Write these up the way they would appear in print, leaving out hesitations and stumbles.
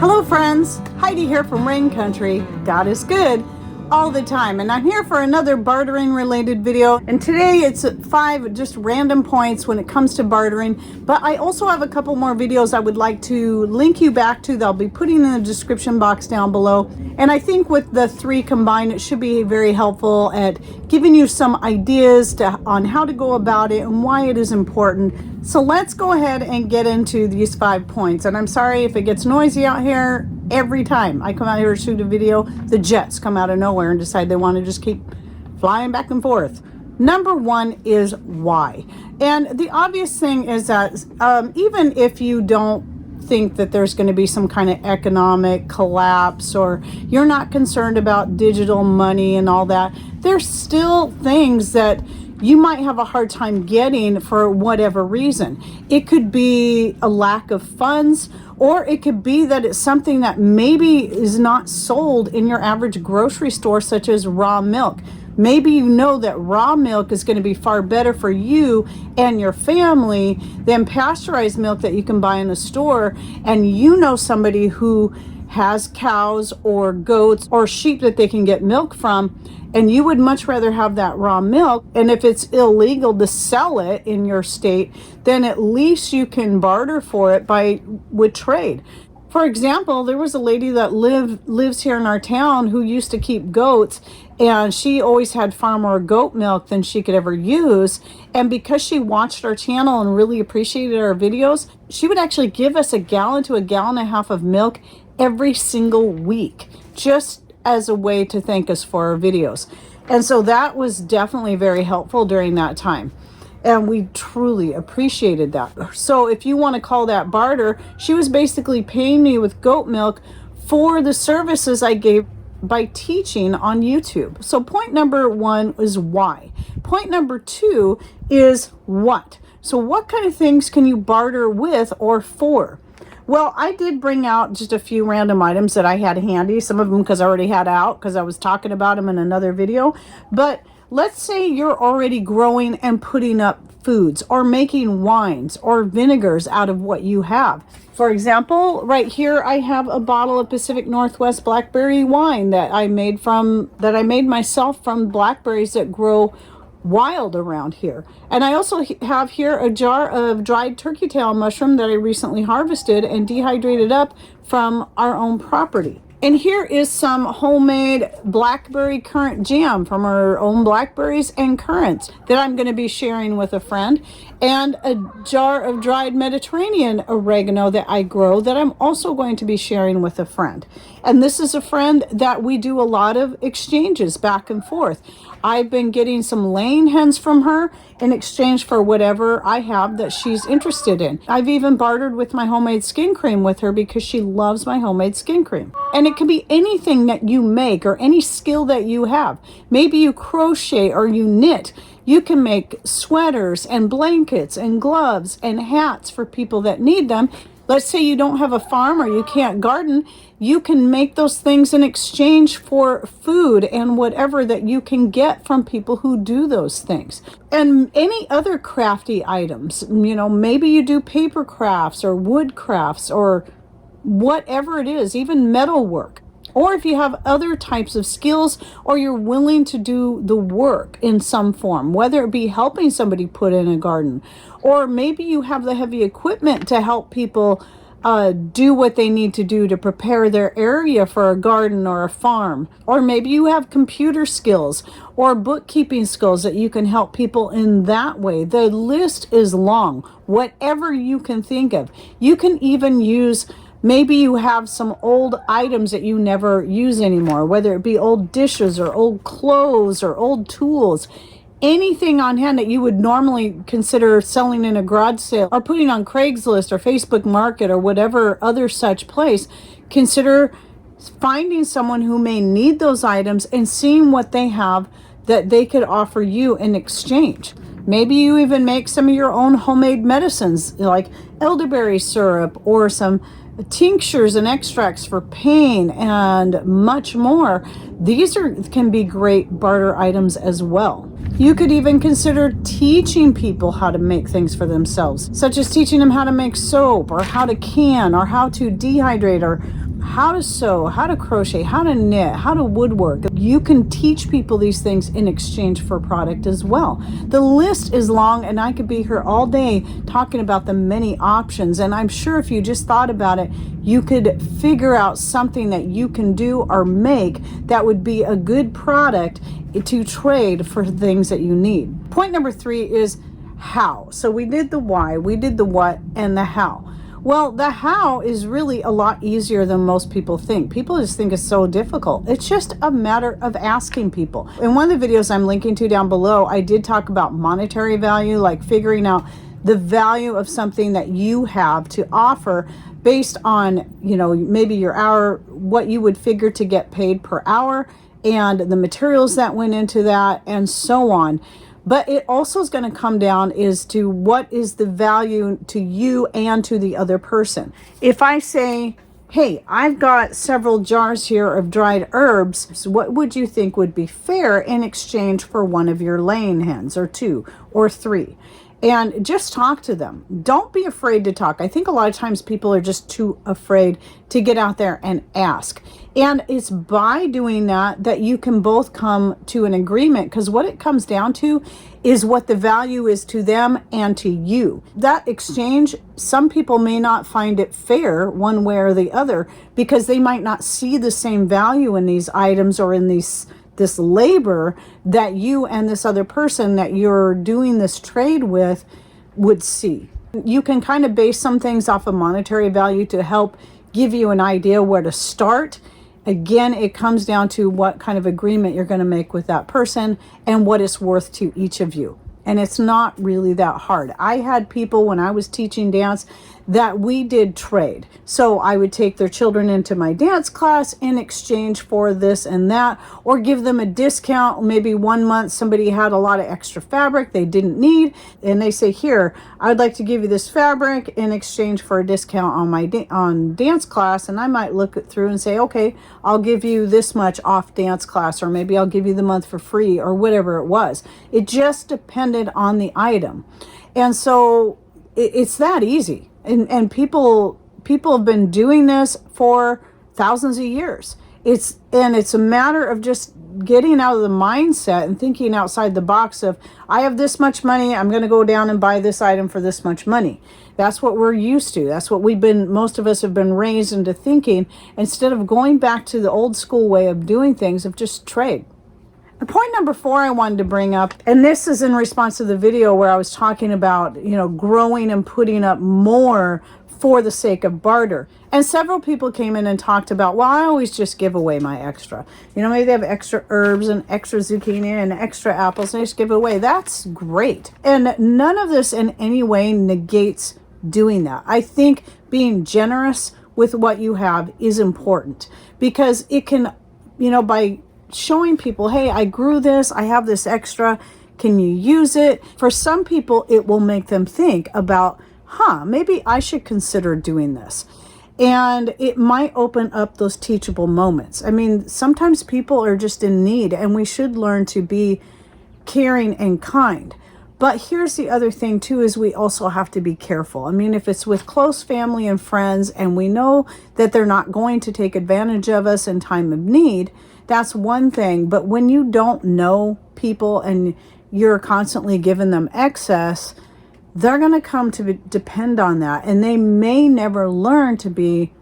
Hello friends, Heidi here from Rain Country. God is good all the time, and I'm here for another bartering related video, and today it's 5 just random points when it comes to bartering, but I also have a couple more videos I would like to link you back to that I'll be putting in the description box down below. And I think with the 3 combined, it should be very helpful at giving you some ideas on how to go about it and why it is important. So let's go ahead and get into these 5 points. And I'm sorry if it gets noisy out here. Every time I come out here to shoot a video, the jets come out of nowhere and decide they want to just keep flying back and forth. Number 1 is why. And the obvious thing is that even if you don't think that there's going to be some kind of economic collapse, or you're not concerned about digital money and all that, there's still things that you might have a hard time getting for whatever reason. It could be a lack of funds, or it could be that it's something that maybe is not sold in your average grocery store, such as raw milk. Maybe you know that raw milk is going to be far better for you and your family than pasteurized milk that you can buy in a store, and you know somebody who has cows or goats or sheep that they can get milk from, and you would much rather have that raw milk. And if it's illegal to sell it in your state, then at least you can barter for it with trade. For example, there was a lady that lives here in our town who used to keep goats, and she always had far more goat milk than she could ever use. And because she watched our channel and really appreciated our videos, she would actually give us 1 gallon to 1.5 gallons of milk every single week, just as a way to thank us for our videos. And so that was definitely very helpful during that time, and we truly appreciated that. So if you want to call that barter, she was basically paying me with goat milk for the services I gave by teaching on YouTube. So point number 1 is why. Point number 2 is what. So what kind of things can you barter with or for? Well, I did bring out just a few random items that I had handy. Some of them because I already had out because I was talking about them in another video. But let's say you're already growing and putting up foods, or making wines or vinegars out of what you have. For example, right here I have a bottle of Pacific Northwest blackberry wine that I made myself from blackberries that grow wild around here. And I also have here a jar of dried turkey tail mushroom that I recently harvested and dehydrated up from our own property. And here is some homemade blackberry currant jam from our own blackberries and currants that I'm going to be sharing with a friend, and a jar of dried Mediterranean oregano that I grow that I'm also going to be sharing with a friend. And this is a friend that we do a lot of exchanges back and forth. I've been getting some laying hens from her in exchange for whatever I have that she's interested in. I've even bartered with my homemade skin cream with her because she loves my homemade skin cream. And it can be anything that you make or any skill that you have. Maybe you crochet or you knit. You can make sweaters and blankets and gloves and hats for people that need them. Let's say you don't have a farm or you can't garden. You can make those things in exchange for food and whatever that you can get from people who do those things. And any other crafty items, maybe you do paper crafts or wood crafts or whatever it is, even metal work. Or if you have other types of skills, or you're willing to do the work in some form, whether it be helping somebody put in a garden, or maybe you have the heavy equipment to help people do what they need to do to prepare their area for a garden or a farm. Or maybe you have computer skills or bookkeeping skills that you can help people in that way. The list is long. Whatever you can think of. You can even use, maybe you have some old items that you never use anymore, whether it be old dishes or old clothes or old tools. Anything on hand that you would normally consider selling in a garage sale or putting on Craigslist or Facebook Market or whatever other such place, consider finding someone who may need those items and seeing what they have that they could offer you in exchange. Maybe you even make some of your own homemade medicines like elderberry syrup or some tinctures and extracts for pain and much more. These can be great barter items as well. You could even consider teaching people how to make things for themselves, such as teaching them how to make soap or how to can or how to dehydrate or how to sew, how to crochet, how to knit, how to woodwork. You can teach people these things in exchange for product as well. The list is long, and I could be here all day talking about the many options. And I'm sure if you just thought about it, you could figure out something that you can do or make that would be a good product to trade for things that you need. Point number 3 is how. So we did the why, we did the what, and the how. Well, the how is really a lot easier than most people think. People just think it's so difficult. It's just a matter of asking people. In one of the videos I'm linking to down below, I did talk about monetary value, like figuring out the value of something that you have to offer based on, maybe your hour, what you would figure to get paid per hour, and the materials that went into that, and so on. But it also is going to come down is to what is the value to you and to the other person. If I say, hey, I've got several jars here of dried herbs, so what would you think would be fair in exchange for one of your laying hens, or 2 or 3? And just talk to them. Don't be afraid to talk. I think a lot of times people are just too afraid to get out there and ask. And it's by doing that you can both come to an agreement, because what it comes down to is what the value is to them and to you. That exchange, some people may not find it fair one way or the other, because they might not see the same value in these items or in this labor that you and this other person that you're doing this trade with would see. You can kind of base some things off of monetary value to help give you an idea where to start. Again, it comes down to what kind of agreement you're going to make with that person and what it's worth to each of you. And it's not really that hard. I had people when I was teaching dance that we did trade. So I would take their children into my dance class in exchange for this and that, or give them a discount. Maybe 1 month somebody had a lot of extra fabric they didn't need, and they say, here, I'd like to give you this fabric in exchange for a discount on my on dance class. And I might look it through and say, okay, I'll give you this much off dance class, or maybe I'll give you the month for free, or whatever it was. It just depended on the item. And so it's that easy. And people have been doing this for thousands of years. It's a matter of just getting out of the mindset and thinking outside the box of, I have this much money, I'm going to go down and buy this item for this much money. That's what we're used to. That's what most of us have been raised into thinking, instead of going back to the old school way of doing things, of just trade. The point number 4 I wanted to bring up, and this is in response to the video where I was talking about, growing and putting up more for the sake of barter. And several people came in and talked about, well, I always just give away my extra. Maybe they have extra herbs and extra zucchini and extra apples, and they just give it away. That's great. And none of this in any way negates doing that. I think being generous with what you have is important, because it can, by showing people, hey, I grew this, I have this extra, can you use it? For some people, it will make them think about, maybe I should consider doing this. And it might open up those teachable moments. I mean, sometimes people are just in need, and we should learn to be caring and kind. But here's the other thing too, is we also have to be careful. I mean, if it's with close family and friends, and we know that they're not going to take advantage of us in time of need, that's one thing. But when you don't know people and you're constantly giving them excess, they're going to come to depend on that. And they may never learn to be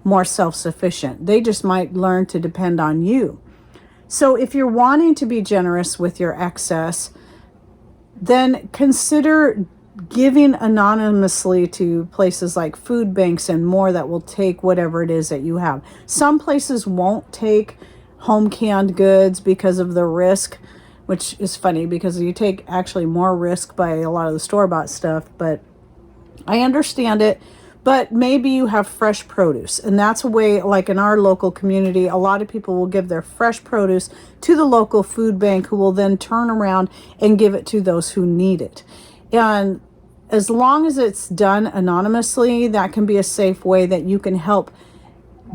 more self-sufficient. They just might learn to depend on you. So if you're wanting to be generous with your excess, then consider giving anonymously to places like food banks and more that will take whatever it is that you have. Some places won't take home canned goods because of the risk, which is funny because you take actually more risk by a lot of the store-bought stuff, but I understand it. But maybe you have fresh produce, and that's a way, like in our local community, a lot of people will give their fresh produce to the local food bank, who will then turn around and give it to those who need it. And as long as it's done anonymously, that can be a safe way that you can help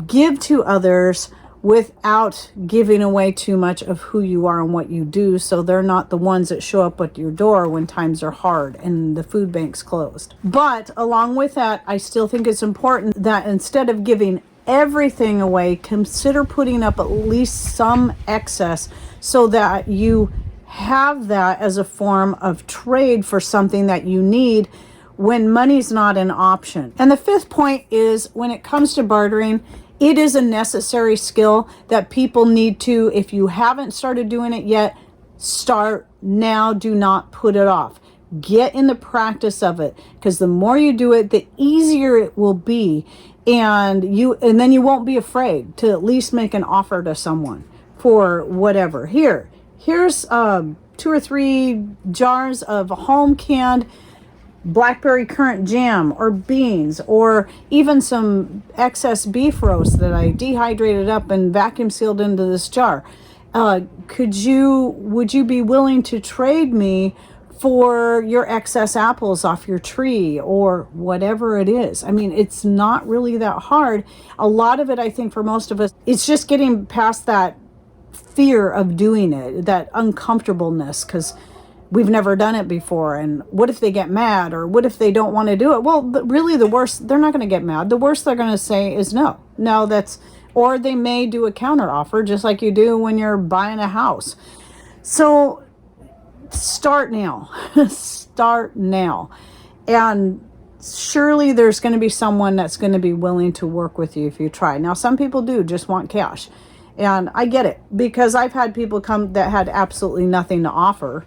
give to others without giving away too much of who you are and what you do, so they're not the ones that show up at your door when times are hard and the food bank's closed. But along with that, I still think it's important that instead of giving everything away, consider putting up at least some excess so that you have that as a form of trade for something that you need when money's not an option. And the fifth point is, when it comes to bartering, it is a necessary skill that people need to, if you haven't started doing it yet, start now. Do not put it off. Get in the practice of it, because the more you do it, the easier it will be. And then you won't be afraid to at least make an offer to someone for whatever. Here's 2 or 3 jars of home canned blackberry currant jam, or beans, or even some excess beef roast that I dehydrated up and vacuum sealed into this jar. Would you be willing to trade me for your excess apples off your tree, or whatever it is? I mean, it's not really that hard. A lot of it, I think, for most of us, it's just getting past that fear of doing it, that uncomfortableness, because we've never done it before. And what if they get mad, or what if they don't want to do it? Well, really, the worst, they're not going to get mad. The worst they're going to say is no. Or they may do a counter offer, just like you do when you're buying a house. So start now. Start now. And surely there's going to be someone that's going to be willing to work with you if you try. Now, some people do just want cash. And I get it, because I've had people come that had absolutely nothing to offer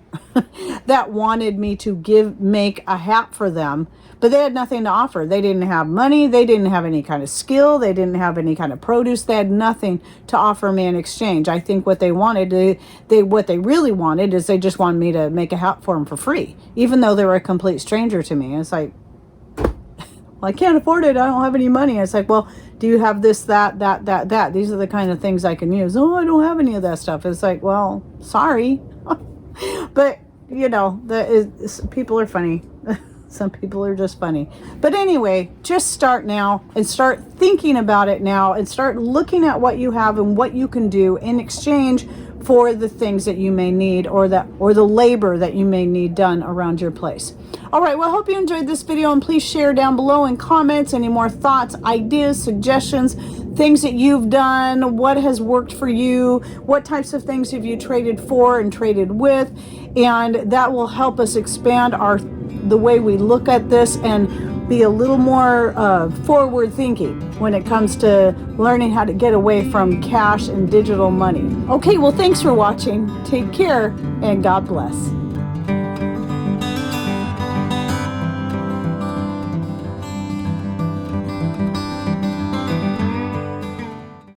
that wanted me to make a hat for them, but they had nothing to offer. They didn't have money. They didn't have any kind of skill. They didn't have any kind of produce. They had nothing to offer me in exchange. I think what they really wanted is they just wanted me to make a hat for them for free, even though they were a complete stranger to me. It's like, well, I can't afford it. I don't have any money. It's like, well, do you have this, that? These are the kind of things I can use. Oh, I don't have any of that stuff. It's like, well, sorry. But, people are funny. Some people are just funny. But anyway, just start now, and start thinking about it now, and start looking at what you have and what you can do in exchange for the things that you may need, or the labor that you may need done around your place. All right, well, I hope you enjoyed this video, and please share down below in comments any more thoughts, ideas, suggestions, things that you've done, what has worked for you, what types of things have you traded for and traded with, and that will help us expand the way we look at this and be a little more forward thinking when it comes to learning how to get away from cash and digital money. Okay, well, thanks for watching. Take care, and God bless.